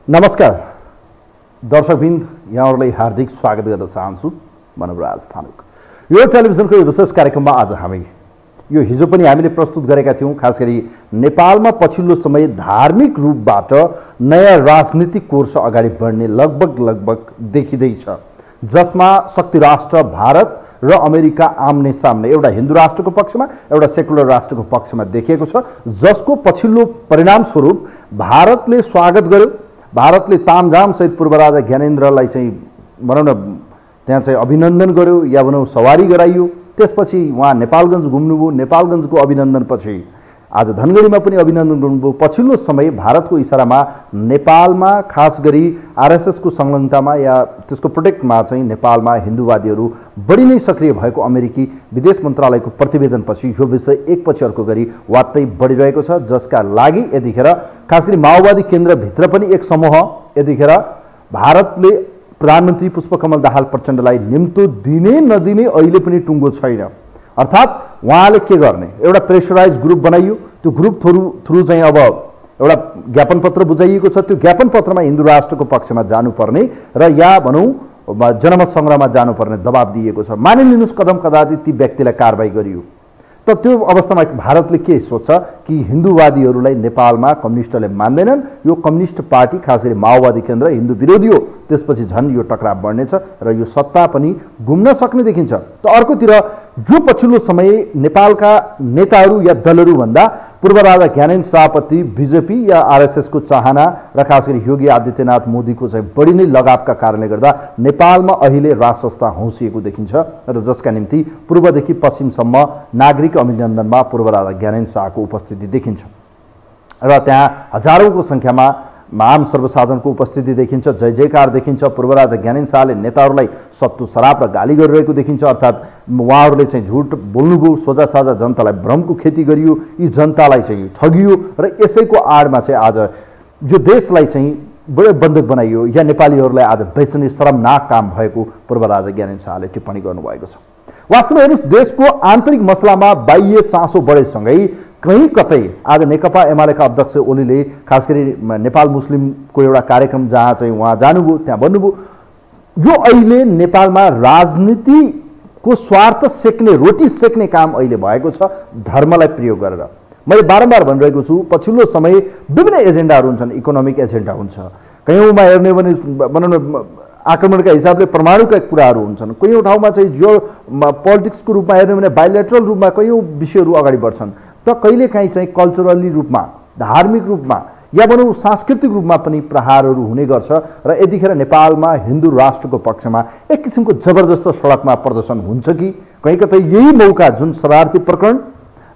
नमस्कार दर्शकवृन्द, यहाँहरूलाई हार्दिक स्वागत गर्न चाहन्छु। मनोराज थानुक यो टेलिभिजनको विशेष कार्यक्रममा आज हामी यो हिजो पनि हामीले प्रस्तुत गरेका थियौँ। खास गरी नेपालमा पछिल्लो समय धार्मिक रूपबाट नयाँ राजनीतिक कोर्स अगाडि बढ्ने लगभग देखिँदैछ, जसमा शक्ति राष्ट्र भारत र अमेरिका आम्ने सामने एउटा हिन्दू राष्ट्रको पक्षमा एउटा सेकुलर राष्ट्रको पक्षमा देखिएको छ, जसको पछिल्लो परिणामस्वरूप भारतले स्वागत गर्यो। भारतले तामझाम सहित पूर्व राजा ज्ञानेन्द्रलाई चाहिँ भनौँ न त्यहाँ चाहिँ अभिनन्दन गर्यो या भनौँ सवारी गराइयो। त्यसपछि उहाँ नेपालगञ्ज घुम्नुभयो। नेपालगञ्जको अभिनन्दनपछि आज धनगढीमा पनि अभिनन्दन गर्नुभयो। पछिल्लो समय भारतको इसारामा नेपालमा खास गरी आरएसएसको संलग्नतामा या त्यसको प्रोटेक्टमा चाहिँ नेपालमा हिन्दूवादीहरू बढी नै सक्रिय भएको अमेरिकी विदेश मन्त्रालयको प्रतिवेदनपछि यो विषय एकपछि अर्को गरी वात्तै बढिरहेको छ, जसका लागि यतिखेर खास गरी माओवादी केन्द्रभित्र पनि एक समूह यतिखेर भारतले प्रधानमन्त्री पुष्पकमल दाहाल प्रचण्डलाई निम्तो दिने नदिने अहिले पनि टुङ्गो छैन। अर्थात् उहाँले के गर्ने, एउटा प्रेसराइज ग्रुप बनाइयो। त्यो ग्रुप थ्रु चाहिँ अब एउटा ज्ञापन पत्र बुझाइएको छ। त्यो ज्ञापन पत्रमा हिन्दू राष्ट्रको पक्षमा जानुपर्ने र या भनौँ जनमत सङ्ग्रहमा जानुपर्ने दबाब दिएको छ। मानिलिनुहोस् कदम कदापि ती व्यक्तिलाई कारबाही गरियो, त त्यो अवस्थामा भारतले के सोच्छ कि हिन्दूवादीहरूलाई नेपालमा कम्युनिस्टले मान्दैनन्, यो कम्युनिस्ट पार्टी खास गरी माओवादी केन्द्र हिन्दू विरोधी हो, त्यसपछि झन् यो टकराव बढ्नेछ र यो सत्ता पनि गुम्न सक्ने देखिन्छ। त अर्कोतिर जो पछिल्लो समय नेपालका नेताहरू या दलहरू भन्दा पूर्व राजा ज्ञानेन्द्र शाहप्रति बिजेपी या आरएसएसको चाहना र खास गरी योगी आदित्यनाथ मोदीको चाहिँ बढी नै लगावका कारणले गर्दा नेपालमा अहिले राजसंस्था हौसिएको देखिन्छ र जसका निम्ति पूर्वदेखि पश्चिमसम्म नागरिक अभिनन्दनमा पूर्व राजा ज्ञानेन्द्र शाहको उपस्थिति देखिन्छ र त्यहाँ हजारौंको संख्यामा आम सर्वसाधारणको उपस्थिति देखिन्छ। जय जयकार देखिन्छ। पूर्व राजा ज्ञानेन्द्र शाहले नेताहरूलाई सत्तु शराब र गाली गरिरहेको देखिन्छ। अर्थात् उहाँहरूले चाहिँ झुट बोल्नुभयो, सोझा साझा जनतालाई भ्रमको खेती गरियो, यी जनतालाई चाहिँ ठगियो र यसैको आडमा चाहिँ आज यो देशलाई चाहिँ बडे बन्धक बनाइयो या नेपालीहरूलाई आज बेच्ने शरमनाक काम भएको पूर्व राजा ज्ञानेन्द्र शाहले टिप्पणी गर्नुभएको छ। वास्तवमा हेर्नुहोस्, देशको आन्तरिक मसलामा बाह्य चासो बढेसँगै कहीँ कतै आज नेकपा एमालेका अध्यक्ष ओलीले खास गरी नेपाल मुस्लिमको एउटा कार्यक्रम जहाँ चाहिँ उहाँ जानुभयो, त्यहाँ भन्नुभयो यो अहिले नेपालमा राजनीतिको स्वार्थ सेक्ने, रोटी सेक्ने काम अहिले भएको छ धर्मलाई प्रयोग गरेर। मैले बारम्बार भनिरहेको छु, पछिल्लो समय विभिन्न एजेन्डाहरू हुन्छन्। इकोनोमिक एजेन्डा हुन्छ, कयौँमा हेर्ने भने भनौँ न आक्रमणका हिसाबले परमाणुका कुराहरू हुन्छन्, कयौँ ठाउँमा चाहिँ जो पोलिटिक्सको रूपमा हेर्ने भने बाइलेटरल रूपमा कयौँ विषयहरू अगाडि बढ्छन्। त कहिलेकाहीँ चाहिँ कल्चरली रूपमा, धार्मिक रूपमा या भनौँ सांस्कृतिक रूपमा पनि प्रहारहरू हुने गर्छ र यतिखेर नेपालमा हिन्दू राष्ट्रको पक्षमा एक किसिमको जबरजस्त सडकमा प्रदर्शन हुन्छ कि कहीँ कतै यही मौका जुन शरारती प्रकरण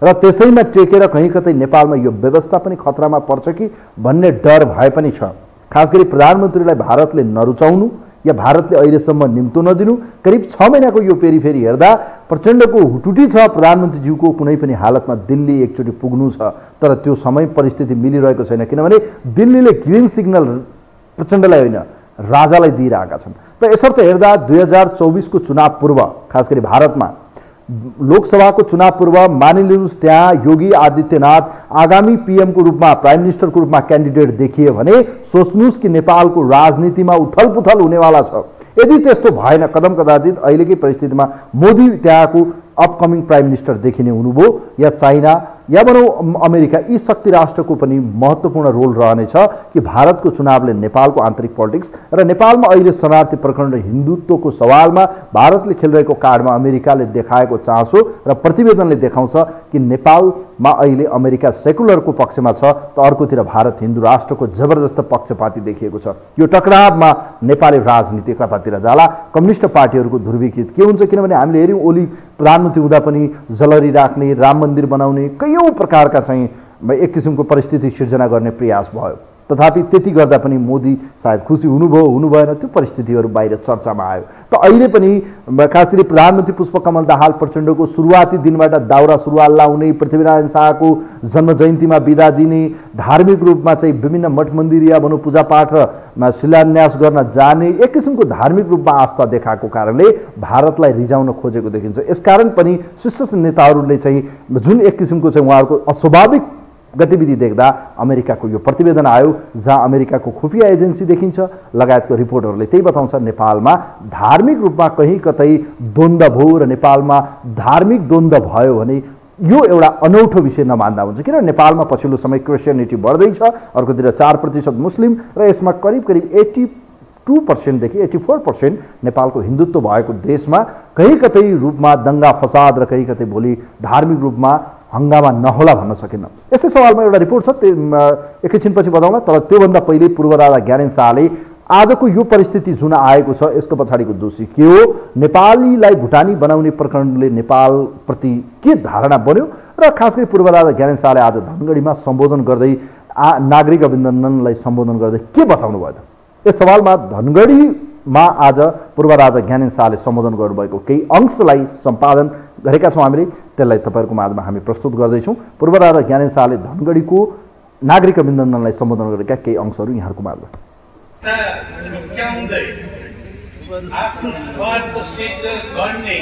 र त्यसैमा टेकेर कहीँ कतै नेपालमा यो व्यवस्था पनि खतरामा पर्छ कि भन्ने डर भए पनि छ। खास गरी प्रधानमन्त्रीलाई भारतले नरुचाउनु या भारतले अहिलेसम्म निम्तो नदिनु, करिब 6 महिनाको यो पेरिफेरी हेर्दा प्रचण्डको हुटुटी छ प्रधानमन्त्रीज्यूको कुनै पनि हालतमा दिल्ली एकचोटि पुग्नु छ, तर त्यो समय परिस्थिति मिलिरहेको छैन, किनभने दिल्लीले ग्रिन सिग्नल प्रचण्डलाई होइन राजालाई दिइरहेका छन्। त यसर्थ हेर्दा 2024 को चुनाव पूर्व खास गरी भारतमा लोकसभाको चुनाव पूर्व मानिलिनुहोस् त्यहाँ योगी आदित्यनाथ आगामी पीएम को रूपमा, प्राइम मिनिस्टर को रूपमा क्यान्डिडेट देखिए भने सोच्नुहोस् कि नेपालको राजनीतिमा उथलपुथल हुनेवाला छ। यदि त्यस्तो भएन, कदम कदाचित अहिलेकै परिस्थितिमा मोदी त्यहाँको अपकमिङ प्राइम मिनिस्टर देखिने हुनुभयो या चाइना या भनौँ अमेरिका, यी शक्ति राष्ट्रको पनि महत्त्वपूर्ण रोल रहनेछ कि भारतको चुनावले नेपालको आन्तरिक पोलिटिक्स र नेपालमा अहिले शरणार्थी प्रकरण र हिन्दुत्वको सवालमा भारतले खेलिरहेको कार्डमा अमेरिकाले देखाएको चासो र प्रतिवेदनले देखाउँछ कि नेपालमा अहिले अमेरिका सेकुलरको पक्षमा छ, त अर्कोतिर भारत हिन्दू राष्ट्रको जबरजस्त पक्षपाती देखिएको छ। यो टकरावमा नेपाली राजनीति कतातिर जाला, कम्युनिस्ट पार्टीहरूको ध्रुवीकृत के हुन्छ, किनभने हामीले हेऱ्यौँ ओली प्रधानमन्त्री हुँदा पनि जलरी राख्ने, राम मन्दिर बनाउने, कयौँ प्रकारका चाहिँ एक किसिमको परिस्थिति सिर्जना गर्ने प्रयास भयो। तथापि त्यति गर्दा पनि मोदी सायद खुसी हुनुभयो, हुनु भएन, त्यो परिस्थितिहरू बाहिर चर्चामा आयो। त अहिले पनि खास गरी प्रधानमन्त्री पुष्पकमल दाहाल प्रचण्डको सुरुवाती दिनबाट दाउरा सुरुवाल लाउने, पृथ्वीनारायण शाहको जन्म जयन्तीमा बिदा दिने, धार्मिक रूपमा चाहिँ विभिन्न मठ मन्दिर या भनौँ पूजापाठमा शिलान्यास गर्न जाने, एक किसिमको धार्मिक रूपमा आस्था देखाएको कारणले भारतलाई रिजाउन खोजेको देखिन्छ। यसकारण पनि शीर्ष नेताहरूले चाहिँ जुन एक किसिमको चाहिँ उहाँहरूको अस्वाभाविक गतिविधि देख्दा अमेरिकाको यो प्रतिवेदन आयो, जहाँ अमेरिकाको खुफिया एजेन्सी देखिन्छ लगायतको रिपोर्टहरूले त्यही बताउँछ नेपालमा धार्मिक रूपमा कहीँ कतै द्वन्द्व भयो र नेपालमा धार्मिक द्वन्द्व भयो भने यो एउटा अनौठो विषय नमान्दा हुन्छ। किन नेपालमा पछिल्लो समय क्रिस्चियनिटी बढ्दैछ, अर्कोतिर 4% मुस्लिम र यसमा करिब 82% देखि 84% नेपालको हिन्दुत्व भएको देशमा कहीँ कतै रूपमा दंगा फसाद र कहीँ कतै भोलि धार्मिक रूपमा हंगामा नहोला भन्न सकिन्न। यसै सवालमा एउटा रिपोर्ट छ, एकैछिनपछि बताउँला। तर त्योभन्दा पहिले पूर्व राजा ज्ञानेन शाहले आजको यो परिस्थिति जुन आएको छ यसको पछाडिको दोषी के हो, नेपालीलाई भुटानी बनाउने प्रकरणले नेपालप्रति के धारणा बन्यो र खास गरी पूर्व राजा ज्ञानेन शाहले आज धनगढीमा सम्बोधन गर्दै नागरिक अभिनन्दनलाई सम्बोधन गर्दै के बताउनु भयो त? यस सवालमा धनगढीमा आज पूर्व राजा ज्ञानेन शाहले सम्बोधन गर्नुभएको केही अंशलाई सम्पादन गरेका छौँ हामीले, त्यसलाई तपाईँहरूको माझमा हामी प्रस्तुत गर्दैछौँ। पूर्व राजा ज्ञानेन शाहले धनगढीको नागरिक अभिनन्दनलाई सम्बोधन गरेका केही अंशहरू यहाँहरूको माझमा। आफ्नो स्वार्थ सिद्ध गर्ने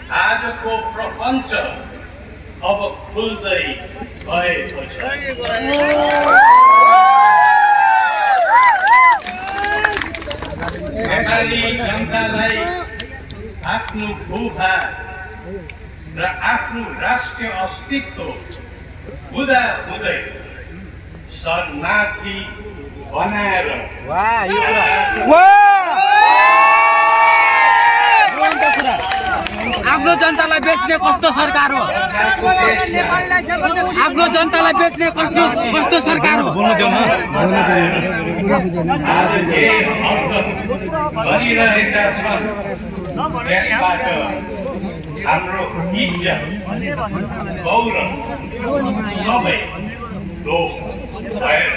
आजको प्रपञ्च अब खुल्दै गएको छ। नेपाली जनतालाई आफ्नो भूभाग र आफ्नो राष्ट्रिय अस्तित्व हुँदा हुँदै शरणार्थी बनाएर आफ्नो जनतालाई बेच्ने कस्तो सरकार हो? आफ्नो जनतालाई बेच्ने कस्तो सरकार हो? गरिरहेका छन् त्यसबाट हाम्रो इज्जत गौरव सबै लोप भएर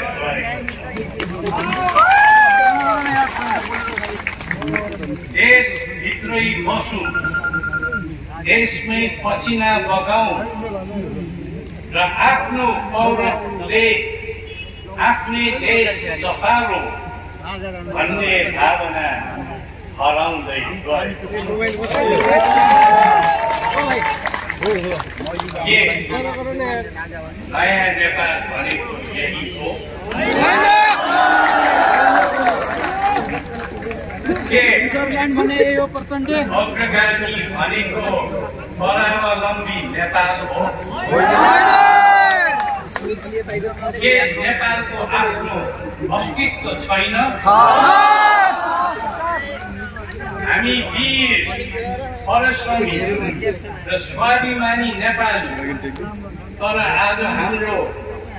देशभित्रै बसौँ, देशमै पसिना बगाउँ र आफ्नो पौरखले आफ्नै देश सफारौँ भन्ने भावना हराउँदै गएको। के नयाँ नेपाल भनेको यही हो? के अग्रगामी भनेको परावलम्बी नेपाल हो? के नेपालको आफ्नो अस्तित्व छैन? हामी वीर परिश्रमी र स्वाभिमानी नेपाली, तर आज हाम्रो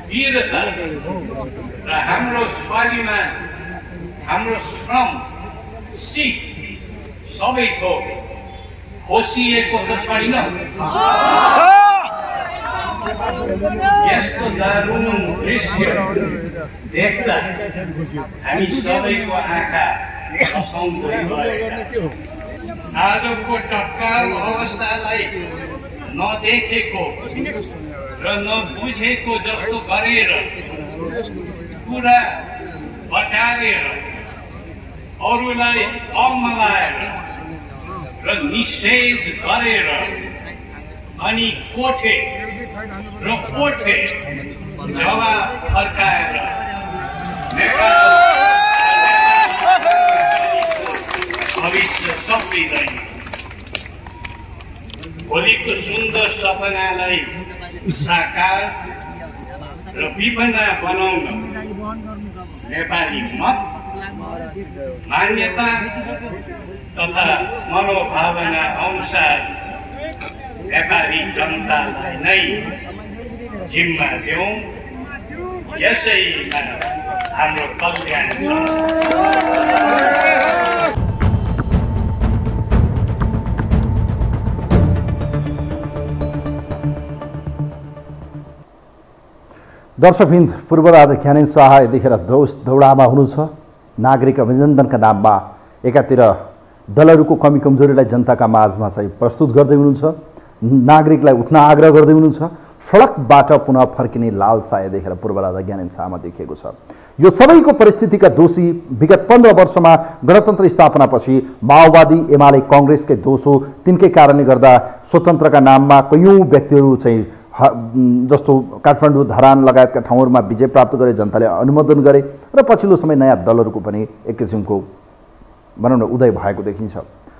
वीरता र हाम्रो स्वाभिमान, हाम्रो श्रम सिप सबै थोक खोसिएको त छैन। यस्तो दारुण दृश्य देख्दा हामी सबैको आँखा हँसाउँदै गएका छौँ। आजको तत्काल अवस्थालाई नदेखेको र नबुझेको जस्तो गरेर कुरा बटारेर अरूलाई अमलाएर र निषेध गरेर अनि कोठे र कोठे जवाब फर्काएर भविष्य सक्दिँदैन। भोलिको सुन्दर सपनालाई साकार र विपना बनाउन नेपाली मत, मान्यता तथा मनोभावना अनुसार नेपाली जनतालाई नै जिम्मा देऊ। यसैमा हाम्रो कल्याण छ। दर्शकवृन्द, पूर्व राजा ज्ञानेन शाह यतिखेर दौडामा हुनुहुन्छ। नागरिक अभिनन्दनका नाममा एकातिर दलहरूको कमी कमजोरीलाई जनताका माझमा चाहिँ प्रस्तुत गर्दै हुनुहुन्छ, नागरिकलाई उठ्न आग्रह गर्दै हुनुहुन्छ। सडकबाट पुनः फर्किने लालसा यतिखेर पूर्व राजा ज्ञानेन शाहमा देखिएको छ। यो सबैको परिस्थितिका दोषी विगत 15 वर्षमा गणतन्त्र स्थापनापछि माओवादी, एमाले, कांग्रेसकै दोष हो। तिनकै कारणले गर्दा स्वतन्त्रका नाममा कयौं व्यक्तिहरू चाहिँ जस्तो काठमाडौँ, धरान लगायतका ठाउँहरूमा विजय प्राप्त गरे, जनताले अनुमोदन गरे र पछिल्लो समय नयाँ दलहरूको पनि एक किसिमको भनौँ न उदय भएको देखिन्छ।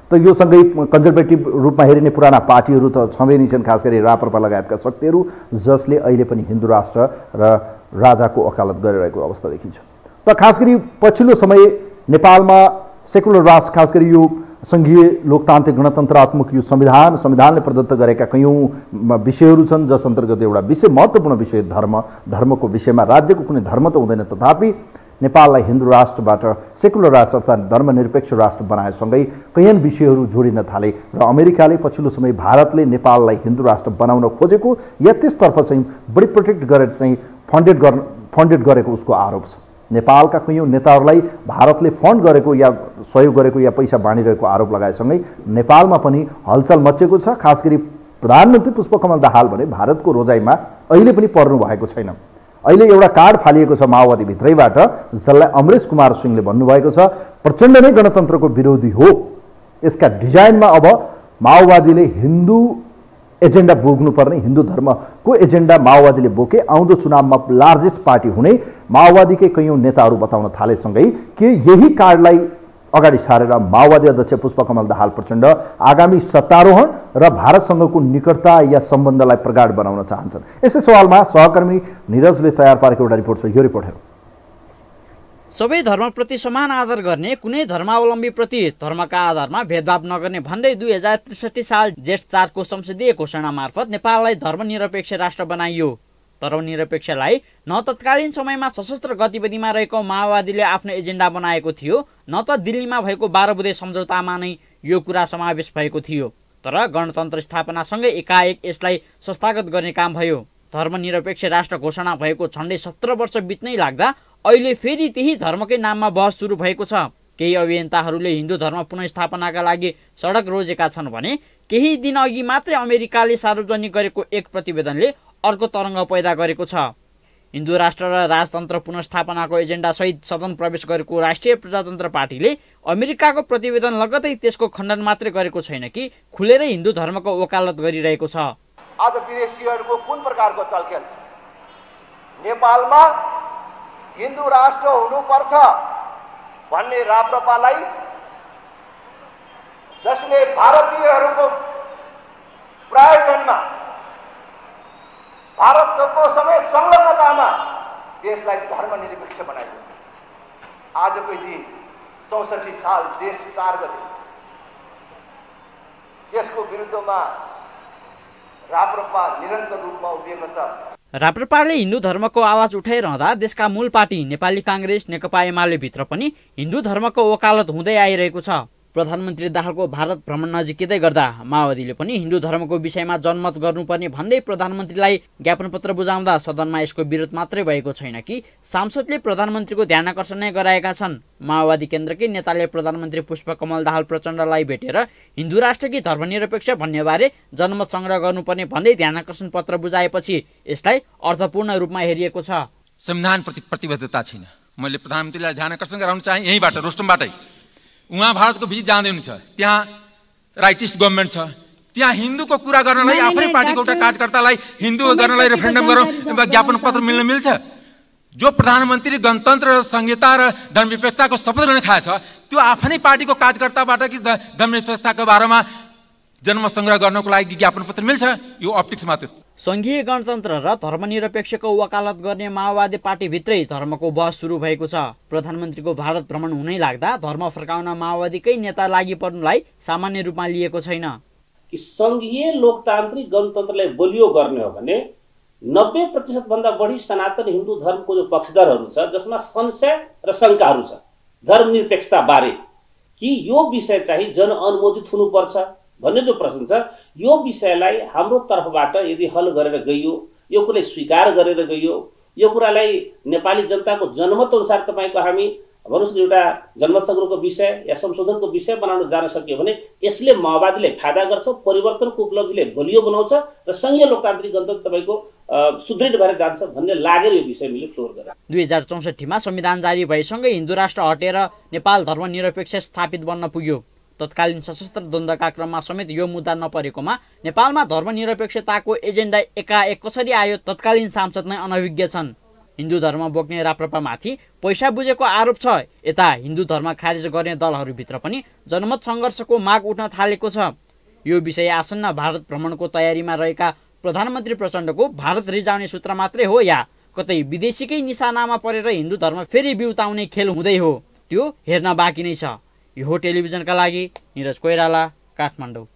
त यो सँगै कन्जर्भेटिभ रूपमा हेरिने पुराना पार्टीहरू त छँदै नै छन्, खास गरी राप्रपा लगायतका शक्तिहरू जसले अहिले पनि हिन्दू राष्ट्र र राजाको वकालत गरिरहेको अवस्था देखिन्छ। त खास गरी पछिल्लो समय नेपालमा सेकुलर राष्ट्र, खास गरी यो सङ्घीय लोकतान्त्रिक गणतन्त्रात्मक यो संविधानले प्रदत्त गरेका कयौँ विषयहरू छन्, जस अन्तर्गत एउटा विषय महत्त्वपूर्ण विषय धर्मको विषयमा राज्यको कुनै धर्म त हुँदैन, तथापि नेपाललाई हिन्दू राष्ट्रबाट सेकुलर राष्ट्र अर्थात् धर्मनिरपेक्ष राष्ट्र बनाएसँगै कैयन विषयहरू जोडिन थाले र अमेरिकाले पछिल्लो समय भारतले नेपाललाई हिन्दू राष्ट्र बनाउन खोजेको या त्यसतर्फ चाहिँ बढी प्रोटेक्ट गरेर चाहिँ फन्डेड गरेको उसको आरोप छ। नेपालका कयौँ नेताहरूलाई भारतले फन्ड गरेको या सहयोग गरेको या पैसा बाँडिरहेको आरोप लगाएसँगै नेपालमा पनि हलचल मचेको छ। खास गरी प्रधानमन्त्री पुष्पकमल दाहाल भने भारतको रोजाइमा अहिले पनि पर्नु भएको छैन। अहिले एउटा कार्ड फालिएको छ माओवादी भित्रैबाट, जसलाई अमरेश कुमार सिंहले भन्नुभएको छ प्रचण्ड नै गणतन्त्रको विरोधी हो। यसका डिजाइनमा अब माओवादीले हिन्दू एजेन्डा बोक्नुपर्ने, हिन्दू धर्मको एजेन्डा माओवादीले बोके आउँदो चुनावमा लार्जेस्ट पार्टी हुने माओवादीकै कयौँ नेताहरू बताउन थालेसँगै के यही कार्डलाई अगाडि सारेर माओवादी अध्यक्ष पुष्पकमल दाहाल प्रचण्ड आगामी सत्तारोहण र भारतसँगको निकटता या सम्बन्धलाई प्रगाढ बनाउन चाहन्छन्? यसै सवालमा सहकर्मी निरजले तयार पारेको एउटा रिपोर्ट छ, यो रिपोर्ट हेरौँ। सबै धर्मप्रति समान आदर गर्ने, कुनै धर्मावलम्बीप्रति धर्मका आधारमा भेदभाव नगर्ने भन्दै 2063 साल जेठ 4 को संसदीय घोषणा मार्फत नेपाललाई धर्मनिरपेक्ष राष्ट्र बनाइयो। धर्मनिरपेक्षलाई न तत्कालीन समयमा सशस्त्र गतिविधिमा रहेको माओवादीले आफ्नो एजेन्डा बनाएको थियो, न त दिल्लीमा भएको 12 बुँदे सम्झौतामा नै यो कुरा समावेश भएको थियो। तर गणतन्त्र स्थापनासँगै एकाएक यसलाई संस्थागत गर्ने काम भयो। धर्मनिरपेक्ष राष्ट्र घोषणा भएको झन्डै 17 वर्ष बित्नै लाग्दा अहिले फेरि त्यही धर्मकै नाममा बहस सुरु भएको छ। केही अभियन्ताहरूले हिन्दू धर्म पुनर्स्थापनाका लागि सडक रोजेका छन् भने केही दिन अघि मात्रै अमेरिकाले सार्वजनिक गरेको एक प्रतिवेदनले अर्को तरङ्ग पैदा गरेको छ। हिन्दू राष्ट्र र राजतन्त्र पुनर्स्थापनाको एजेन्डा सहित सदन प्रवेश गरेको राष्ट्रिय प्रजातन्त्र पार्टीले अमेरिकाको प्रतिवेदन लगत्तै त्यसको खण्डन मात्रै गरेको छैन कि खुलेरै हिन्दू धर्मको वकालत गरिरहेको छ। आज विदेशीहरूको कुन प्रकारको चलखेल छ? नेपालमा हिन्दू राष्ट्र हुनुपर्छ भन्ने राप्रपालाई, जसले भारतीयहरूको प्रायोजनमा भारतको समेत संलग्नतामा देशलाई धर्मनिरपेक्ष बनाइयो। आजको दिन 64 साल जेठ 4 गते त्यसको विरुद्धमा राप्रपा निरन्तर रूपमा उभिएको छ। राप्रपाले हिन्दू धर्मको आवाज उठाइरहँदा देशका मूल पार्टी नेपाली काङ्ग्रेस, नेकपा एमाले भित्र पनि हिन्दू धर्मको वकालत हुँदै आइरहेको छ। प्रधानमन्त्री दाहालको भारत भ्रमण नजिकै गर्दा माओवादीले पनि हिन्दू धर्मको विषयमा जनमत गर्नुपर्ने भन्दै प्रधानमन्त्रीलाई ज्ञापन पत्र बुझाउँदा सदनमा यसको विरोध मात्रै भएको छैन कि सांसदले प्रधानमन्त्रीको ध्यानाकर्षण नै गराएका छन्। माओवादी केन्द्रकै नेताले प्रधानमन्त्री पुष्पकमल दाहाल प्रचण्डलाई भेटेर हिन्दू राष्ट्रकी धर्मनिरपेक्ष भन्नेबारे जनमत संग्रह गर्नुपर्ने भन्दै ध्यानाकर्षण पत्र बुझाएपछि यसलाई अर्थपूर्ण रूपमा हेरिएको छ। संविधानप्रति प्रतिबद्धता छैन। मैले प्रधानमन्त्रीलाई ध्यानाकर्षण गराउन चाहे यहीँबाट, रोस्टमबाटै। उहाँ भारतको भिजिट जाँदै हुनुहुन्छ, त्यहाँ राइटिस्ट गभर्मेन्ट छ, त्यहाँ हिन्दूको कुरा गर्नलाई आफ्नै पार्टीको एउटा कार्यकर्तालाई हिन्दू गर्नलाई रेफरेन्डम गरौँ ज्ञापन पत्र मिल्छ? जो प्रधानमन्त्री गणतन्त्र र संहिता र धर्मनिरपेक्षताको शपथ लिन खाएको छ, त्यो आफ्नै पार्टीको कार्यकर्ताबाट कि धर्मनिरपेक्षताको बारेमा जनमत संग्रह गर्नको लागि ज्ञापन पत्र मिल्छ? यो अप्टिक्स मात्र। सङ्घीय गणतन्त्र र धर्मनिरपेक्षको वकालत गर्ने माओवादी पार्टीभित्रै धर्मको बहस सुरु भएको छ। प्रधानमन्त्रीको भारत भ्रमण हुनै लाग्दा धर्म फर्काउन माओवादीकै नेता लागि पर्नुलाई सामान्य रूपमा लिएको छैन। कि सङ्घीय लोकतान्त्रिक गणतन्त्रलाई बलियो गर्ने हो भने 90% भन्दा बढी सनातन हिन्दू धर्मको जो पक्षधरहरू छ, जसमा संशय र शङ्काहरू छ धर्मनिरपेक्षता बारे, कि यो विषय चाहिँ जनअनुमोदित हुनुपर्छ भन्ने जो प्रश्न छ, यो विषयलाई हाम्रो तर्फबाट यदि हल गरेर गइयो, यो कुरालाई स्वीकार गरेर गइयो, यो कुरालाई नेपाली जनताको जनमत अनुसार तपाईँको हामी भन्नुहोस् न एउटा जनमत संग्रहको विषय या संशोधनको विषय बनाउन जान सकियो भने यसले माओवादीले फाइदा गर्छ, परिवर्तनको उपलब्धिले बलियो बनाउँछ र सङ्घीय लोकतान्त्रिक गणतन्त्र तपाईँको सुदृढ भएर जान्छ भन्ने लागेर यो विषय मैले फ्लोर गरेँ। 2064 मा संविधान जारी भएसँगै हिन्दू राष्ट्र हटेर नेपाल धर्मनिरपेक्ष स्थापित बन्न पुग्यो। तत्कालीन सशस्त्र द्वन्द्वका क्रममा समेत यो मुद्दा नपरेकोमा नेपालमा धर्मनिरपेक्षताको एजेन्डा एकाएक कसरी आयो तत्कालीन सांसद नै अनभिज्ञ छन्। हिन्दू धर्म बोक्ने राप्रपामाथि पैसा बुझेको आरोप छ। यता हिन्दू धर्म खारेज गर्ने दलहरूभित्र पनि जनमत सङ्घर्षको माग उठ्न थालेको छ। यो विषय आसन्न भारत भ्रमणको तयारीमा रहेका प्रधानमन्त्री प्रचण्डको भारत रिजाउने सूत्र मात्रै हो या कतै विदेशीकै निशानामा परेर हिन्दू धर्म फेरि बिउताउने खेल हुँदै हो, त्यो हेर्न बाँकी नै छ। यो हो टेलिभिजनका लागि निरज कोइराला, काठमाडौँ।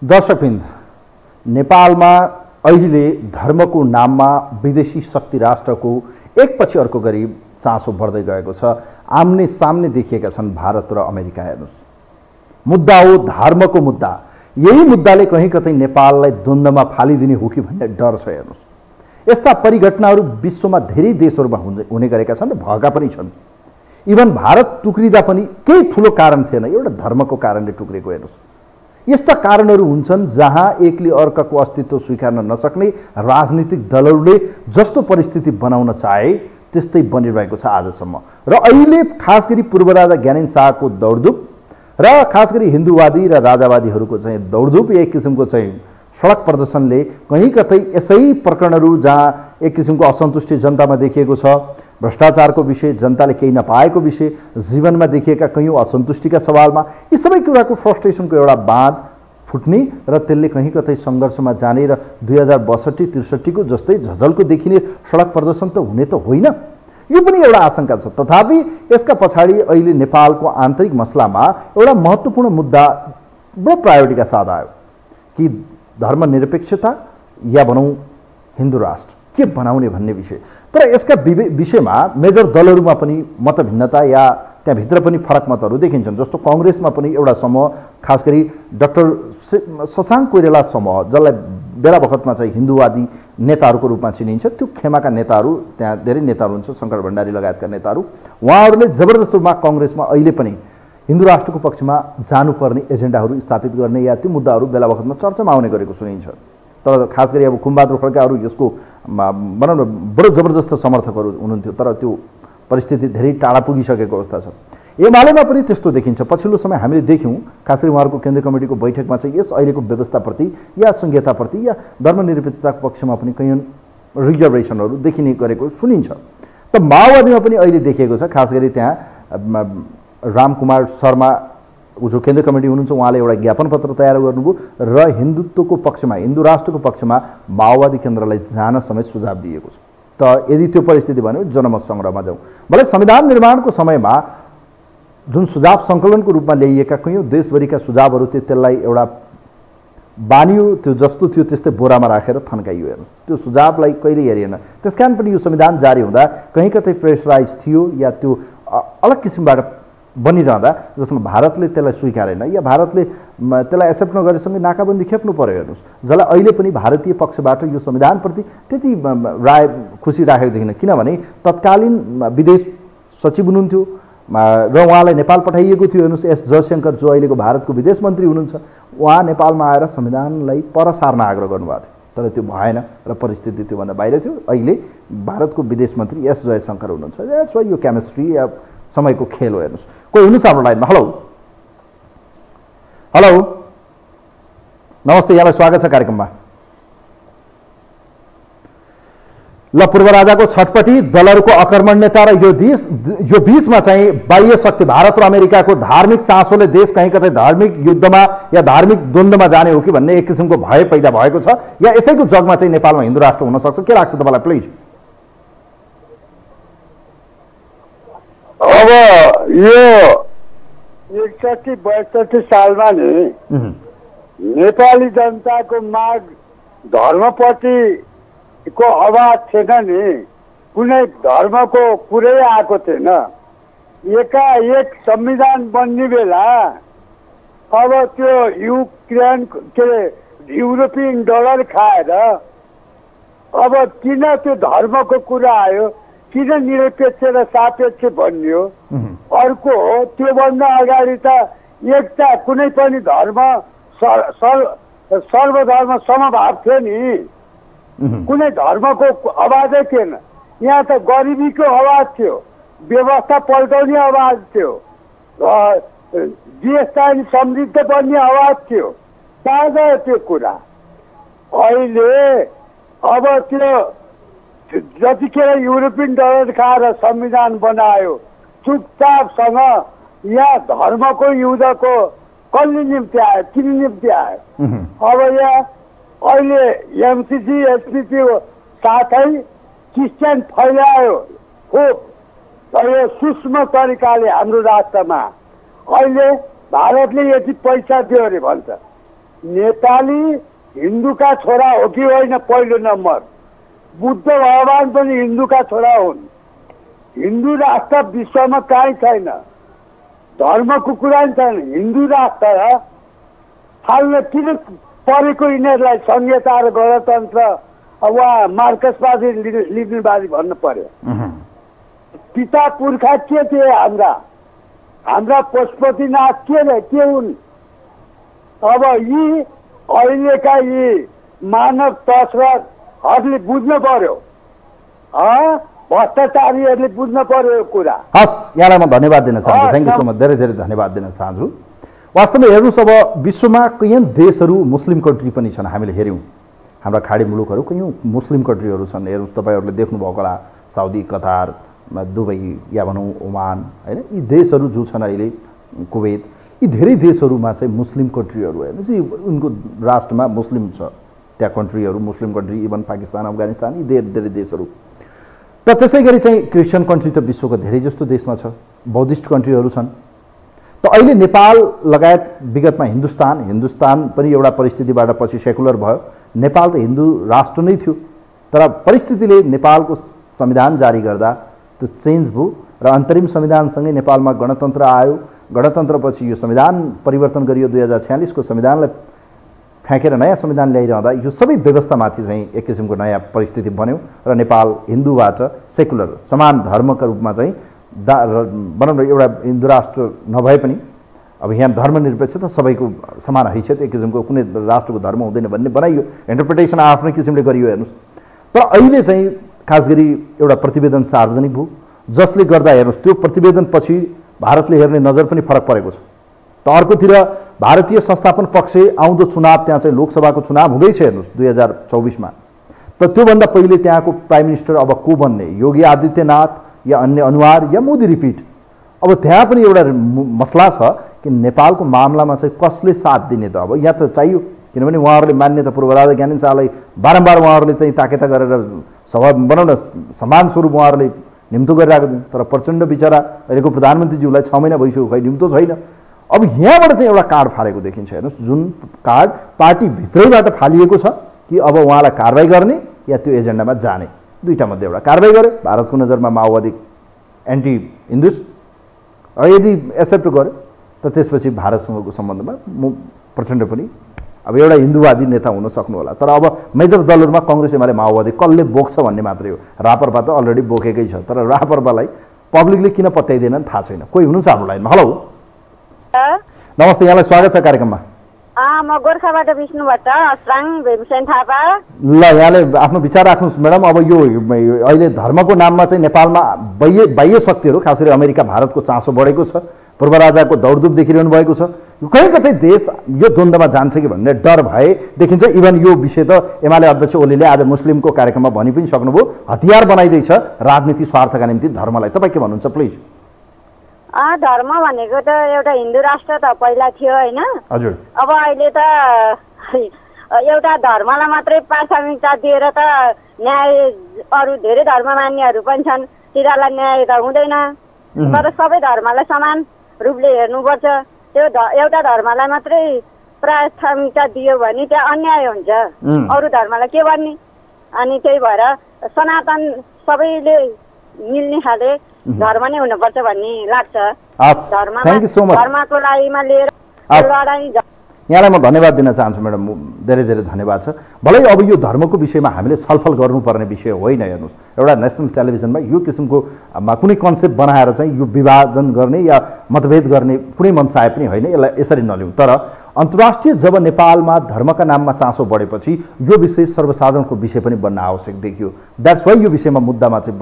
दर्शकवृन्द, नेपालमा अहिले धर्मको नाममा विदेशी शक्ति राष्ट्रको एकपछि अर्को गरी चासो बढ्दै गएको छ। आम्ने सामने देखिएका छन् भारत र अमेरिका। हेर्नुहोस्, मुद्दा हो धर्मको मुद्दा। यही मुद्दाले कहीँ कतै नेपाललाई द्वन्द्वमा फालिदिने हो कि भन्ने डर छ। हेर्नुहोस्, यस्ता परिघटनाहरू विश्वमा धेरै देशहरूमा हुने गरेका छन् र भएका पनि छन्। इभन भारत टुक्रिँदा पनि केही ठुलो कारण थिएन, एउटा धर्मको कारणले टुक्रेको। हेर्नुहोस्, यस्ता कारणहरू हुन्छन् जहाँ एकले अर्काको अस्तित्व स्वीकार्न नसक्ने राजनीतिक दलहरूले जस्तो परिस्थिति बनाउन चाहे त्यस्तै बनिरहेको छ आजसम्म। र अहिले खास गरी पूर्व राजा ज्ञानेन्द्र शाहको दौडधुप र खास गरी हिन्दूवादी र राजावादीहरूको चाहिँ दौडधुप, एक किसिमको चाहिँ सडक प्रदर्शनले कहीँ कतै यसै प्रकरणहरू जहाँ एक किसिमको असन्तुष्टि जनतामा देखिएको छ, भ्रष्टाचारको विषय, जनताले केही नपाएको विषय, जीवनमा देखिएका कैयौँ असन्तुष्टिका सवालमा यी सबै कुराको फ्रस्ट्रेसनको एउटा बाँध फुट्ने र त्यसले कहीँ कतै सङ्घर्षमा जाने र 2062-63 को जस्तै झझल्को देखिने सडक प्रदर्शन त हुने त होइन, यो पनि एउटा आशंका छ। तथापि यसका पछाडि अहिले नेपालको आन्तरिक मसलामा एउटा महत्त्वपूर्ण मुद्दा बडो प्रायोरिटीका साथ आयो कि धर्मनिरपेक्षता या भनौँ हिन्दू राष्ट्र के बनाउने भन्ने विषय। तर यसका विषयमा मेजर दलहरूमा पनि मतभिन्नता या त्यहाँभित्र पनि फरक मतहरू देखिन्छन्। जस्तो कङ्ग्रेसमा पनि एउटा समूह, खास गरी डाक्टर शशाङ्क कोइराला समूह, जसलाई बेला बखतमा चाहिँ हिन्दूवादी नेताहरूको रूपमा चिनिन्छ, त्यो खेमाका नेताहरू, त्यहाँ धेरै नेताहरू हुन्छ, शङ्कर भण्डारी लगायतका नेताहरू, उहाँहरूले जबरजस्त रूपमा कङ्ग्रेसमा अहिले पनि हिन्दू राष्ट्रको पक्षमा जानुपर्ने एजेन्डाहरू स्थापित गर्ने या त्यो मुद्दाहरू बेला बखतमा चर्चामा आउने गरेको सुनिन्छ। तर खास गरी अब कुमबहादुर खड्काहरू यसको भनौँ न बडो जबरजस्त समर्थकहरू हुनुहुन्थ्यो, तर त्यो परिस्थिति धेरै टाढा पुगिसकेको अवस्था छ। एमालेमा पनि त्यस्तो देखिन्छ। पछिल्लो समय हामीले देख्यौँ, खास गरी उहाँहरूको केन्द्रीय कमिटीको बैठकमा चाहिँ यस अहिलेको व्यवस्थाप्रति या संहिताप्रति या धर्मनिरपेक्षताको पक्षमा पनि कैयौँ रिजर्भेसनहरू देखिने गरेको सुनिन्छ। त माओवादीमा पनि अहिले देखिएको छ, खास गरी त्यहाँ रामकुमार शर्मा जो केन्द्रीय कमिटी हुनुहुन्छ, उहाँले एउटा ज्ञापन पत्र तयार गर्नुभयो र हिन्दुत्वको पक्षमा, हिन्दू राष्ट्रको पक्षमा माओवादी केन्द्रलाई जान समेत सुझाव दिएको छ। त यदि त्यो परिस्थिति भन्यो जनमत सङ्ग्रहमा जाउँ। भले संविधान निर्माणको समयमा जुन सुझाव सङ्कलनको रूपमा ल्याइएका कैयौँ देशभरिका सुझावहरू थियो, त्यसलाई एउटा बानियो, त्यो जस्तो थियो त्यस्तै बोरामा राखेर थन्काइयो। हेर्नुहोस्, त्यो सुझावलाई कहिले हेरिएन। त्यस कारण पनि यो संविधान जारी हुँदा कहीँ कतै प्रेसराइज थियो या त्यो अलग किसिमबाट बनिरहँदा जसमा भारतले त्यसलाई स्वीकारेन या भारतले त्यसलाई एक्सेप्ट नगरेसँगै नाकाबन्दी खेप्नु पर्यो। हेर्नुहोस्, जसलाई अहिले पनि भारतीय पक्षबाट यो संविधानप्रति त्यति खुसी राखेको देखिन, किनभने तत्कालीन विदेश सचिव हुनुहुन्थ्यो र उहाँलाई नेपाल पठाइएको थियो। हेर्नुहोस्, एस जयशङ्कर जो अहिलेको भारतको विदेश मन्त्री हुनुहुन्छ, उहाँ नेपालमा आएर संविधानलाई पर सार्न आग्रह गर्नुभएको थियो, तर त्यो भएन र परिस्थिति त्योभन्दा बाहिर थियो। अहिले भारतको विदेश मन्त्री एस जयशङ्कर हुनुहुन्छ। द्याट्स वाइ यो केमिस्ट्री या समयको खेल हो। हेर्नुहोस्, कोही हुनुहुन्छ हाम्रो लाइनमा? हेलो हेलो, नमस्ते, यहाँलाई स्वागत छ कार्यक्रममा। ल, पूर्व राजाको छटपटी, दलहरूको अकर्मण्यता र यो बीचमा चाहिँ बाह्य शक्ति भारत र अमेरिकाको धार्मिक चासोले देश कहीँ कतै धार्मिक युद्धमा या धार्मिक द्वन्द्वमा जाने हो कि भन्ने एक किसिमको भय पैदा भएको छ, या यसैको जगमा चाहिँ नेपालमा हिन्दू राष्ट्र हुन सक्छ? के लाग्छ तपाईँलाई? प्लिज। अब यो 61-62 सालमा नि नेपाली जनताको माग धर्मप्रतिको आवाज थिएन नि, कुनै धर्मको कुरै आएको थिएन। एकाएक संविधान बन्ने बेला अब त्यो युक्रेन के युरोपियन डलर खाएर अब किन त्यो धर्मको कुरा आयो, किन निरपेक्ष र सापेक्ष बन्यो? अर्को त्योभन्दा अगाडि त एकता कुनै पनि धर्म सर्वधर्म समभाव थियो नि। कुनै धर्मको आवाजै थिएन। यहाँ त गरिबीको आवाज थियो, व्यवस्था पल्टाउने आवाज थियो, देश चाहिँ समृद्ध बन्ने आवाज थियो। कहाँ गयो त्यो कुरा? अहिले अब त्यो जतिखेर युरोपियन डलर खाएर संविधान बनायो चुपचापसँग यहाँ धर्मको युद्धको कसले निम्ति आयो? किन निम्ति आयो? अब यहाँ अहिले एमसिसी एसपिपी साथै क्रिस्चियन फैलायो खोप यो सूक्ष्म तरिकाले हाम्रो राष्ट्रमा। अहिले भारतले यति पैसा दियो अरे भन्छ। नेपाली हिन्दूका छोरा हो कि होइन? पहिलो नम्बर बुद्ध भगवान पनि हिन्दूका छोरा हुन्। हिन्दू राष्ट्र विश्वमा कहीँ छैन, धर्मको कुरा नि छैन। हिन्दू राष्ट्र थाल्न किन परेको यिनीहरूलाई? संहिता र गणतन्त्र वा मार्क्सवादी लिनिनवादी भन्नु पर्यो। पिता पुर्खा के थिए हाम्रा पशुपतिनाथ के हुन्? अब यी अहिलेका यी मानव तस्करहरूले बुझ्नु पर्यो, भ्रष्टाचारीहरूले बुझ्नु पर्यो यो कुरा। हस्, यहाँलाई म धन्यवाद दिन चाहन्छु। थ्याङ्क यू सो मच, धेरै धेरै धन्यवाद दिन चाहन्छु। वास्तवमा हेर्नुहोस्, अब विश्वमा कैयौँ देशहरू मुस्लिम कन्ट्री पनि छन्। हामीले हेऱ्यौँ हाम्रा खाडी मुलुकहरू कैयौँ मुस्लिम कन्ट्रीहरू छन्। हेर्नुहोस्, तपाईँहरूले देख्नुभएको होला साउदी, कतार, दुबई या भनौँ ओमान, होइन? यी देशहरू जो छन् अहिले, कुवेत, यी धेरै देशहरूमा चाहिँ मुस्लिम कन्ट्रीहरू हेर्नुहोस्, उनको राष्ट्रमा मुस्लिम छ। त्यहाँ कन्ट्रीहरू मुस्लिम कन्ट्री, इभन पाकिस्तान, अफगानिस्तान, यी धेरै देशहरू। र त्यसै गरी चाहिँ क्रिस्चियन कन्ट्री त विश्वको धेरै जस्तो देशमा छ, बौद्धिस्ट कन्ट्रीहरू छन्। त अहिले नेपाल लगायत विगतमा हिन्दुस्तान पनि एउटा परिस्थितिबाट पछि सेकुलर भयो। नेपाल त हिन्दू राष्ट्र नै थियो, तर परिस्थितिले नेपालको संविधान जारी गर्दा त्यो चेन्ज भयो र अन्तरिम संविधानसँगै नेपालमा गणतन्त्र आयो। गणतन्त्रपछि यो संविधान परिवर्तन गरियो। 2046 को संविधानलाई फ्याँकेर नयाँ संविधान ल्याइरहँदा यो सबै व्यवस्थामाथि चाहिँ एक किसिमको नयाँ परिस्थिति बन्यो र नेपाल हिन्दूबाट सेकुलर समान धर्मका रूपमा चाहिँ भनौँ न एउटा हिन्दू राष्ट्र नभए पनि अब यहाँ धर्मनिरपेक्षता सबैको समान हैसियत, एक किसिमको कुनै राष्ट्रको धर्म हुँदैन भन्ने बनाइयो। इन्टरप्रिटेसन आफ्नै किसिमले गरियो हेर्नुहोस्। तर अहिले चाहिँ खास गरी एउटा प्रतिवेदन सार्वजनिक भयो, जसले गर्दा हेर्नुहोस् त्यो प्रतिवेदनपछि भारतले हेर्ने नजर पनि फरक परेको छ। त अर्कोतिर भारतीय संस्थापन पक्ष आउँदो चुनाव, त्यहाँ चाहिँ लोकसभाको चुनाव हुँदैछ हेर्नुहोस् 2024 मा। त त्योभन्दा पहिले त्यहाँको प्राइम मिनिस्टर अब को बन्ने? योगी आदित्यनाथ या अन्य अनुहार या मोदी रिपिट? अब त्यहाँ पनि एउटा मसला छ कि नेपालको मामलामा चाहिँ कसले साथ दिने त? अब यहाँ त चाहियो, किनभने उहाँहरूले मान्यता पूर्व राजा ज्ञानेन्द्र शाहलाई बारम्बार उहाँहरूले चाहिँ ताकेता गरेर सभा भनौँ न समान स्वरूप उहाँहरूले निम्तो गरिरहेको थिए। तर प्रचण्ड बिचरा अहिलेको प्रधानमन्त्रीज्यूलाई 6 महिना भइसक्यो, खै निम्तो छैन। अब यहाँबाट चाहिँ एउटा कार्ड फालेको देखिन्छ हेर्नुहोस्, जुन कार्ड पार्टीभित्रैबाट फालिएको छ कि अब उहाँलाई कारबाही गर्ने या त्यो एजेन्डामा जाने, दुईटा मध्ये एउटा कारबाही गर्यो। भारतको नजरमा माओवादी एन्टी हिन्दुस्ट, यदि एक्सेप्ट गर्यो त त्यसपछि भारतसँगको सम्बन्धमा प्रचण्ड पनि अब एउटा हिन्दूवादी नेता हुन सक्नु होला। तर अब मेजर दलहरूमा कङ्ग्रेस एमाले माओवादी कसले बोक्छ भन्ने मात्रै हो। रापरपा त अलरेडी बोकेकै छ, तर रापरपालाई पब्लिकले किन पत्याइदिएनन् थाहा छैन। कोही हुनुहुन्छ हाम्रो लाइनमा? हेलो, नमस्ते, यहाँलाई स्वागत छ कार्यक्रममा। म गोर्खाबाट विष्णु भट्ट, अस्राङ भीमसेन थापा। ल, यहाँले आफ्नो विचार राख्नुहोस् म्याडम। अब यो अहिले धर्मको नाममा चाहिँ नेपालमा बाह्य शक्तिहरू, खास गरी अमेरिका भारतको चासो बढेको छ, पूर्व राजाको दौडधुप देखिरहनु भएको छ। कहीँ कतै देश यो द्वन्द्वमा जान्छ कि भन्ने डर भए देखिन्छ। इभन यो विषय त एमाले अध्यक्ष ओलीले आज मुस्लिमको कार्यक्रममा भनि पनि सक्नुभयो, हतियार बनाइँदैछ राजनीति स्वार्थका निम्ति धर्मलाई। तपाईँ के भन्नुहुन्छ प्लिज? धर्म भनेको त एउटा हिन्दू राष्ट्र त पहिला थियो होइन? हजुर। अब अहिले त एउटा धर्मलाई मात्रै प्राथमिकता दिएर त न्याय अरू धेरै धर्म मान्नेहरू पनि छन्, तिनीहरूलाई न्याय त हुँदैन। तर सबै धर्मलाई समान रूपले हेर्नुपर्छ। त्यो एउटा धर्मलाई मात्रै प्राथमिकता दियो भने त्यहाँ अन्याय हुन्छ, अरू धर्मलाई के भन्ने? अनि त्यही भएर सनातन सबैले मिल्ने खाले धर्म नै हुनुपर्छ भन्ने लाग्छ। धर्मको लागिमा लिएर लडाई। यहाँलाई म धन्यवाद दिन चाहन्छु म्याडम, धेरै धेरै धन्यवाद छ। भलै अब यो धर्मको विषयमा हामीले छलफल गर्नुपर्ने विषय होइन। हेर्नुहोस्, एउटा नेसनल टेलिभिजनमा यो किसिमको कुनै कन्सेप्ट बनाएर चाहिँ यो विभाजन गर्ने या मतभेद गर्ने कुनै मनसाय पनि होइन, यसलाई यसरी नलिउँ। तर अन्तर्राष्ट्रिय जब नेपालमा धर्मका नाममा चासो बढेपछि यो विषय सर्वसाधारणको विषय पनि बन्न आवश्यक देखियो। द्याट्स वाइ यो विषयमा मुद्दामा चाहिँ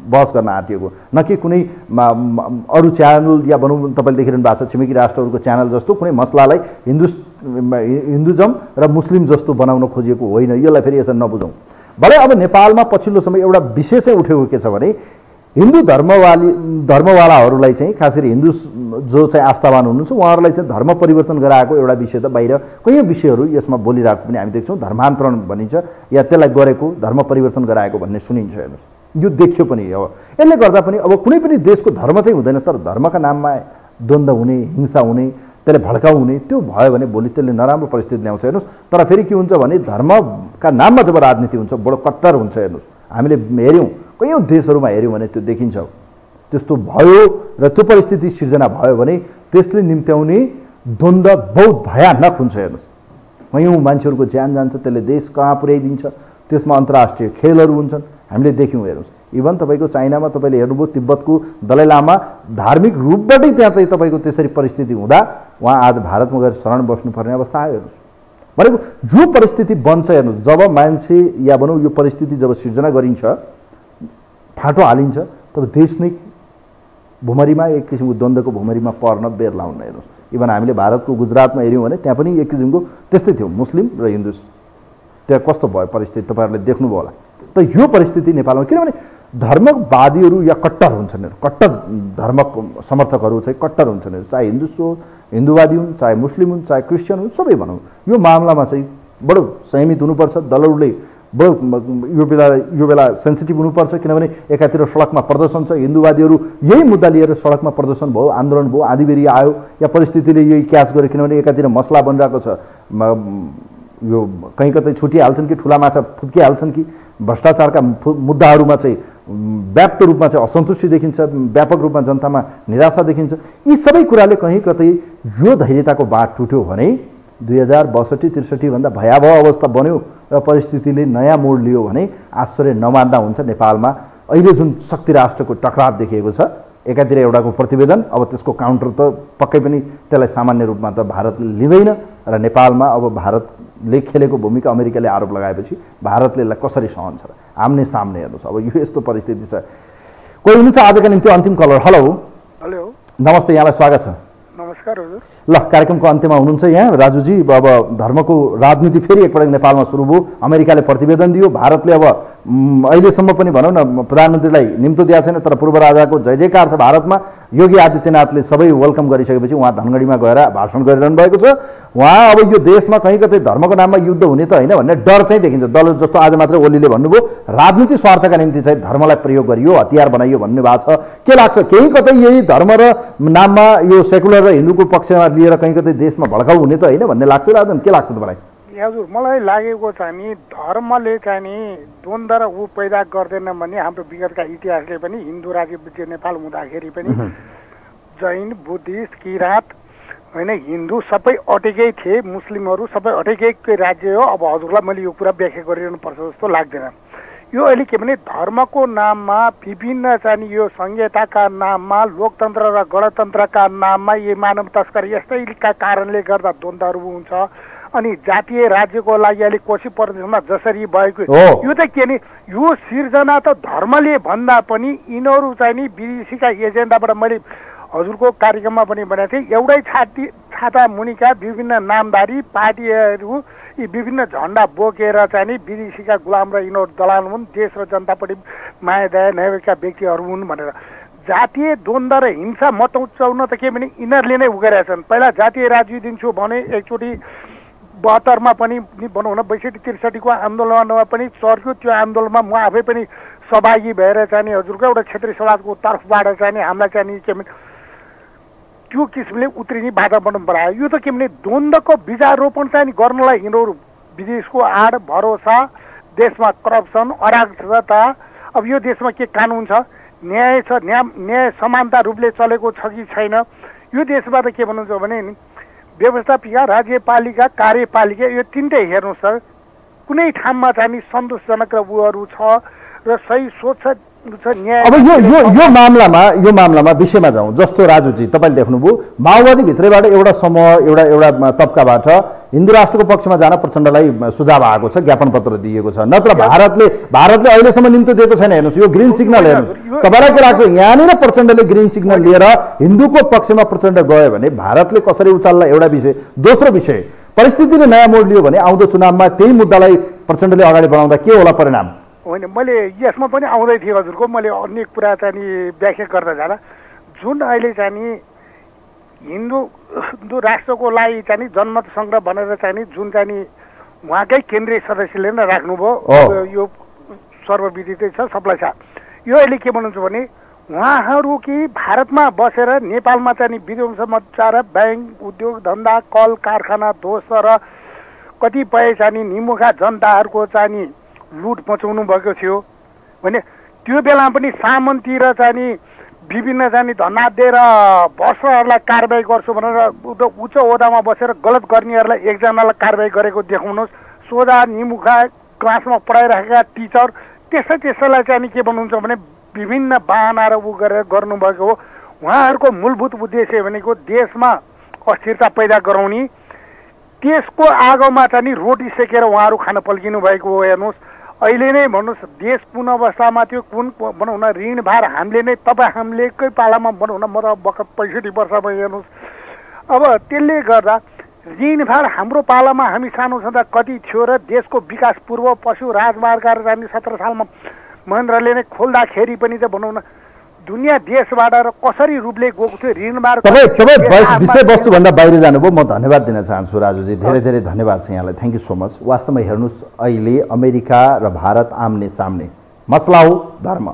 बहस गर्न आँटिएको, न कि कुनै अरू च्यानल या भनौँ तपाईँले देखिरहनु भएको छ छिमेकी राष्ट्रहरूको च्यानल जस्तो कुनै मसलालाई हिन्दुजम र मुस्लिम जस्तो बनाउन खोजिएको होइन। यसलाई फेरि यसरी नबुझौँ। भरे अब नेपालमा पछिल्लो समय एउटा विषय चाहिँ उठेको के छ भने हिन्दू धर्मवालाहरूलाई चाहिँ खास गरी हिन्दू जो चाहिँ आस्थावान हुनुहुन्छ उहाँहरूलाई चाहिँ धर्म परिवर्तन गराएको एउटा विषय त बाहिर कयौँ विषयहरू यसमा बोलिरहेको पनि हामी देख्छौँ। धर्मान्तरण भनिन्छ या त्यसलाई गरेको धर्म परिवर्तन गराएको भन्ने सुनिन्छ। हेर्नुहोस् यो देखियो पनि। अब यसले गर्दा पनि अब कुनै पनि देशको धर्म चाहिँ हुँदैन, तर धर्मका नाममा द्वन्द्व हुने, हिंसा हुने, त्यसले भड्काउ हुने त्यो भयो भने भोलि त्यसले नराम्रो परिस्थिति ल्याउँछ। हेर्नुहोस् तर फेरि के हुन्छ भने धर्मका नाममा जब राजनीति हुन्छ बडो कट्टर हुन्छ। हेर्नुहोस् हामीले हेऱ्यौँ कयौँ देशहरूमा हेऱ्यौँ भने त्यो देखिन्छ। त्यस्तो भयो र त्यो परिस्थिति सिर्जना भयो भने त्यसले निम्त्याउने द्वन्द्व बहुत भयानक हुन्छ। हेर्नुहोस् कयौँ मान्छेहरूको ज्यान जान्छ, त्यसले देश कहाँ पुर्याइदिन्छ। त्यसमा अन्तर्राष्ट्रिय खेलहरू हुन्छन्, हामीले देख्यौँ। हेर्नुहोस् इभन तपाईँको चाइनामा तपाईँले हेर्नुभयो तिब्बतको दलाई लामा धार्मिक रूपबाटै त्यहाँ चाहिँ तपाईँको त्यसरी परिस्थिति हुँदा उहाँ आज भारतमा गएर शरण बस्नुपर्ने अवस्था आयो। हेर्नुहोस् भनेको जो परिस्थिति बन्छ, हेर्नुहोस् जब मान्छे या भनौँ यो परिस्थिति जब सिर्जना गरिन्छ, फाँटो हालिन्छ, तब देश नै भुमरीमा एक किसिमको द्वन्द्वको भुमरीमा पर्न बेर लाउन। हेर्नुहोस् इभन हामीले भारतको गुजरातमा हेऱ्यौँ भने त्यहाँ पनि एक किसिमको त्यस्तै थियो, मुस्लिम र हिन्दू। त्यहाँ कस्तो भयो परिस्थिति तपाईँहरूले देख्नुभयो होला। त यो परिस्थिति नेपालमा किनभने धर्मवादीहरू या कट्टर हुन्छन्, कट्टर धर्म समर्थकहरू चाहिँ कट्टर हुन्छन्। चाहे हिन्दूवादी हुन्, चाहे मुस्लिम हुन्, चाहे क्रिस्चियन हुन्, सबै भनौँ यो मामलामा चाहिँ बडो संयमित हुनुपर्छ। दलहरूले बडो यो बेला सेन्सिटिभ हुनुपर्छ। किनभने एकातिर सडकमा प्रदर्शन छ, हिन्दूवादीहरू यही मुद्दा लिएर सडकमा प्रदर्शन भयो, आन्दोलन भयो, आँधीबेहरी आयो या परिस्थितिले यही क्याच गर्यो। किनभने एकातिर मसला बनिरहेको छ, यो कहीँ कतै छुटिहाल्छन् कि ठुला माछा फुत्किहाल्छन् कि भ्रष्टाचारका मुद्दाहरूमा चाहिँ व्याप्त रूपमा चाहिँ असन्तुष्टि देखिन्छ, व्यापक रूपमा जनतामा निराशा देखिन्छ। यी सबै कुराले कहीँ कतै यो धैर्यताको बाँध टुट्यो भने 2062-63 भन्दा भयावह अवस्था बन्यो र परिस्थितिले नयाँ मोड लियो भने आश्चर्य नमान्दा हुन्छ। नेपालमा अहिले जुन शक्ति राष्ट्रको टकराव देखिएको छ, एकातिर एउटाको प्रतिवेदन, अब त्यसको काउन्टर त पक्कै पनि त्यसलाई सामान्य रूपमा त भारतले लिँदैन र नेपालमा अब भारतले खेलेको भूमिका अमेरिकाले आरोप लगाएपछि भारतले यसलाई कसरी सहन्छ र आम्ने सामने। हेर्नुहोस् अब यो यस्तो परिस्थिति छ। कोही हुनुहुन्छ आजका निम्ति अन्तिम कलर। हेलो हेलो नमस्ते, यहाँलाई स्वागत छ। नमस्कार हजुर। ल कार्यक्रमको अन्त्यमा हुनुहुन्छ यहाँ राजुजी। अब धर्मको राजनीति फेरि एकपटक नेपालमा सुरु भयो, अमेरिकाले प्रतिवेदन दियो, भारतले अब अहिलेसम्म पनि भनौँ न प्रधानमन्त्रीलाई निम्तो दिएको छैन, तर पूर्व राजाको जय जयकार छ भारतमा। योगी आदित्यनाथले सबै वेलकम गरिसकेपछि उहाँ धनगढीमा गएर भाषण गरिरहनु भएको छ। उहाँ अब यो देशमा कहीँ कतै धर्मको नाममा युद्ध हुने त होइन भन्ने डर चाहिँ देखिन्छ। दल जस्तो आज मात्रै ओलीले भन्नुभयो राजनीति स्वार्थका निम्ति चाहिँ धर्मलाई प्रयोग गरियो, हतियार बनाइयो भन्ने भएको छ। के लाग्छ कहीँ कतै यही धर्म र नाममा यो सेकुलर र हिन्दूको पक्षमा लिएर कहीँ कतै देशमा भड्काउ हुने त होइन भन्ने लाग्छ राजन? के लाग्छ तपाईँलाई? हजुर मलाई लागेको चाहिँ नि धर्मले चाहिँ नि द्वन्द्व र ऊ पैदा गर्दैन भन्ने हाम्रो विगतका इतिहासले पनि हिन्दू राज्य नेपाल हुँदाखेरि पनि जैन बुद्धिस्ट किराँत होइन हिन्दू सबै अटेकै थिए, मुस्लिमहरू सबै अटेकै राज्य हो। अब हजुरलाई मैले यो कुरा व्याख्या गरिरहनु पर्छ जस्तो लाग्दैन। यो अहिले के भने धर्मको नाममा विभिन्न चाहिँ यो संहिताका नाममा लोकतन्त्र र गणतन्त्रका नाममा यो मानव तस्करी यस्तैका कारणले गर्दा द्वन्द्वहरू हुन्छ। अनि जातीय राज्यको लागि अलिक कोशी प्रदेशमा जसरी भएको यो त के नि यो सिर्जना त धर्मले भन्दा पनि यिनीहरू चाहिँ नि विदेशीका एजेन्डाबाट मैले हजुरको कार्यक्रममा पनि भनेको थिएँ, एउटै छाता मुनिका विभिन्न नामधारी पार्टीहरू यी विभिन्न झन्डा बोकेर चाहिँ नि विदेशीका गुलाम र यिनीहरू दलाल हुन्, देश र जनतापट्टि माया दया नभएका व्यक्तिहरू हुन् भनेर जातीय द्वन्द्व र हिंसा मचाउन त के भने यिनीहरूले नै उगाइरहेछन्। पहिला जातीय राज्य दिन्छु भने एकचोटि 72 पनि भनौँ न 62-63 आन्दोलनमा पनि चर्क्यो। त्यो आन्दोलनमा म आफै पनि सहभागी भएर चाहिँ हजुरको एउटा क्षेत्रीय समाजको तर्फबाट चाहिँ हामीलाई चाहिँ के भने त्यो किसिमले उत्रिने वातावरण बनायो। यो त के भने द्वन्द्वको बीजारोपण चाहिँ गर्नलाई यिनीहरू विदेशको आड भरोसा, देशमा करप्सन, अराजकता, अब यो देशमा के कानुन छ, न्याय छ, न्याय समानता रूपले चलेको छ कि छैन, यो देशमा त के भन्नुहुन्छ भने नि व्यवस्थापिका, राज्यपालिका, कार्यपालिका यो तिनटै हेर्नुहोस् सर कुनै ठाउँमा चाहिँ सन्तोषजनक र उहरू छ र सही सोच छ अब यो मामलामा विषयमा जाउँ। जस्तो राजुजी तपाईँले देख्नुभयो माओवादी भित्रैबाट एउटा समूह एउटा तबकाबाट हिन्दू राष्ट्रको पक्षमा जान प्रचण्डलाई सुझाव आएको छ, ज्ञापन पत्र दिएको छ। नत्र भारतले अहिलेसम्म निम्तो दिएको छैन। हेर्नुहोस् यो ग्रिन सिग्नल हेर्नुहोस्, तपाईँलाई के लाग्छ यहाँनिर प्रचण्डले ग्रिन सिग्नल लिएर हिन्दूको पक्षमा प्रचण्ड गयो भने भारतले कसरी उचाल्ला एउटा विषय। दोस्रो विषय, परिस्थितिले नयाँ मोड लियो भने आउँदो चुनावमा त्यही मुद्दालाई प्रचण्डले अगाडि बढाउँदा के होला परिणाम? होइन, मैले यसमा पनि आउँदै थिएँ हजुरको, मैले अन्य कुरा चाहिँ व्याख्या गर्दा जाँदा जुन अहिले चाहिँ हिन्दू राष्ट्रको लागि चाहिँ जनमत सङ्ग्रह भनेर चाहिँ जुन चाहिँ उहाँकै केन्द्रीय सदस्यले नै राख्नुभयो, यो सर्वविदितै छ, सबलाई छ। यो अहिले के भन्नुहुन्छ भने उहाँहरू कि भारतमा बसेर नेपालमा चाहिँ विध्वंस मचाएर ब्याङ्क, उद्योग धन्दा, कल कारखाना ध्वस्त र कतिपय चाहिँ निमुखा जनताहरूको चाहिँ लुट मचाउनु भएको थियो भने त्यो बेला पनि सामन्ती र चाहिँ विभिन्न चाहिँ धन्दा दिएर वर्षहरूलाई कारबाही गर्छु भनेर उच्च ओहदामा बसेर गलत गर्नेहरूलाई एकजनालाई कारबाही गरेको देखाउनुहोस्। सोझा निमुखा क्लासमा पढाइरहेका टिचर त्यसैलाई चाहिँ के भन्नुहुन्छ भने विभिन्न बाहना र उ गरेर गर्नुभएको हो। उहाँहरूको मूलभूत उद्देश्य भनेको देशमा अस्थिरता पैदा गराउने, त्यसको आगोमा चाहिँ रोटी सेकेर उहाँहरू खान पल्किनु भएको हो। हेर्नुहोस् अहिले नै भन्नुहोस् देश कुन अवस्थामा थियो, कुन भनौँ न ऋणभार हामीले नै हामीलेकै पालामा भनौँ न म त बखत 65 वर्षमा हेर्नुहोस्। अब त्यसले गर्दा ऋणभार हाम्रो पालामा हामी सानो छँदा कति थियो र देशको विकास पूर्व पशु राजमार्गहरू जाने 17 सालमा महेन्द्रले नै खोल्दाखेरि पनि त भनौँ न दुनियाँ देशबाट र कसरी रूपले गएको थियो ऋणभार। तपाईँ विषयवस्तुभन्दा बाहिर जानुभयो, म धन्यवाद दिन चाहन्छु राजुजी, धेरै धेरै धन्यवाद छ यहाँलाई, थ्याङ्क यू सो मच। वास्तवमा हेर्नुहोस् अहिले अमेरिका र भारत आम्ने सामने, मसला हो धर्म।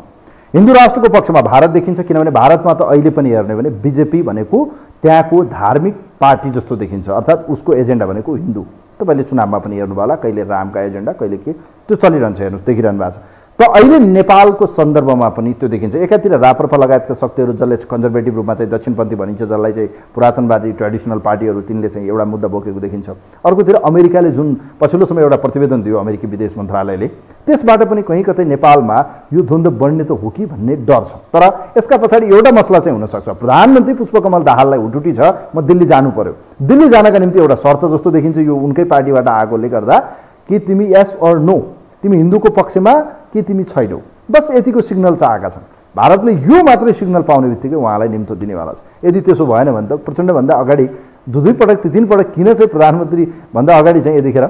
हिन्दू राष्ट्रको पक्षमा भारत देखिन्छ, किनभने भारतमा त अहिले पनि हेर्ने भने बिजेपी भनेको त्यहाँको धार्मिक पार्टी जस्तो देखिन्छ, अर्थात् उसको एजेन्डा भनेको हिन्दू। तपाईँले चुनावमा पनि हेर्नुभयो होला, कहिले रामका एजेन्डा कहिले के त्यो चलिरहन्छ, हेर्नुहोस् देखिरहनु भएको छ। त अहिले नेपालको सन्दर्भमा पनि त्यो देखिन्छ। एकातिर राप्रपा लगायतका शक्तिहरू जसले कन्जर्भेटिभ रूपमा चाहिँ दक्षिणपन्थी भनिन्छ, जसलाई चाहिँ पुरातनवादी ट्रेडिसनल पार्टीहरू तिनले चाहिँ एउटा मुद्दा बोकेको देखिन्छ। अर्कोतिर अमेरिकाले जुन पछिल्लो समय एउटा प्रतिवेदन दियो अमेरिकी विदेश मन्त्रालयले, त्यसबाट पनि कहीँ कतै नेपालमा यो द्वन्द्व बढ्ने त हो कि भन्ने डर छ। तर यसका पछाडि एउटा मसला चाहिँ हुनसक्छ, प्रधानमन्त्री पुष्पकमल दाहाललाई हुटुटी छ, म दिल्ली जानु पर्यो। दिल्ली जानका निम्ति एउटा शर्त जस्तो देखिन्छ यो उनकै पार्टीबाट आएकोले गर्दा कि तिमी यस अर नो, तिमी हिन्दूको पक्षमा कि तिमी छैनौ, बस यतिको सिग्नल चाहेका छन्। भारतले यो मात्रै सिग्नल पाउने बित्तिकै उहाँलाई निम्तो दिनेवाला छ। यदि त्यसो भएन भने त प्रचण्डभन्दा अगाडि 2 3 पटक किन चाहिँ प्रधानमन्त्री भन्दा अगाडि चाहिँ यतिखेर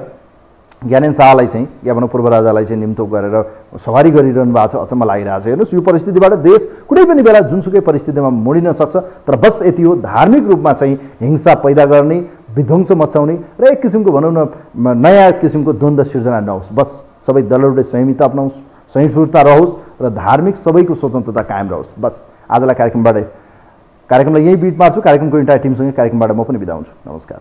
ज्ञानेन्द्र शाहलाई चाहिँ या भनौँ पूर्व राजालाई चाहिँ निम्तो गरेर सवारी गरिरहनु भएको छ, अचम्म लागिरहेको छ। हेर्नुहोस् यो परिस्थितिबाट देश कुनै पनि बेला जुनसुकै परिस्थितिमा मोडिन सक्छ, तर बस यति हो धार्मिक रूपमा चाहिँ हिंसा पैदा गर्ने, विध्वंस मचाउने र एक किसिमको भनौँ न नयाँ किसिमको द्वन्द्व सिर्जना नहोस्। बस सबै दलहरूले संहिता अपनाओस्, सहिष्णुता रहोस् र धार्मिक सबैको स्वतन्त्रता कायम रहोस्। बस आजलाई कार्यक्रमलाई यही बिट मार्छु। कार्यक्रमको इन्टायर टिमसँगै कार्यक्रमबाट म पनि बिदा हुन्छु। नमस्कार।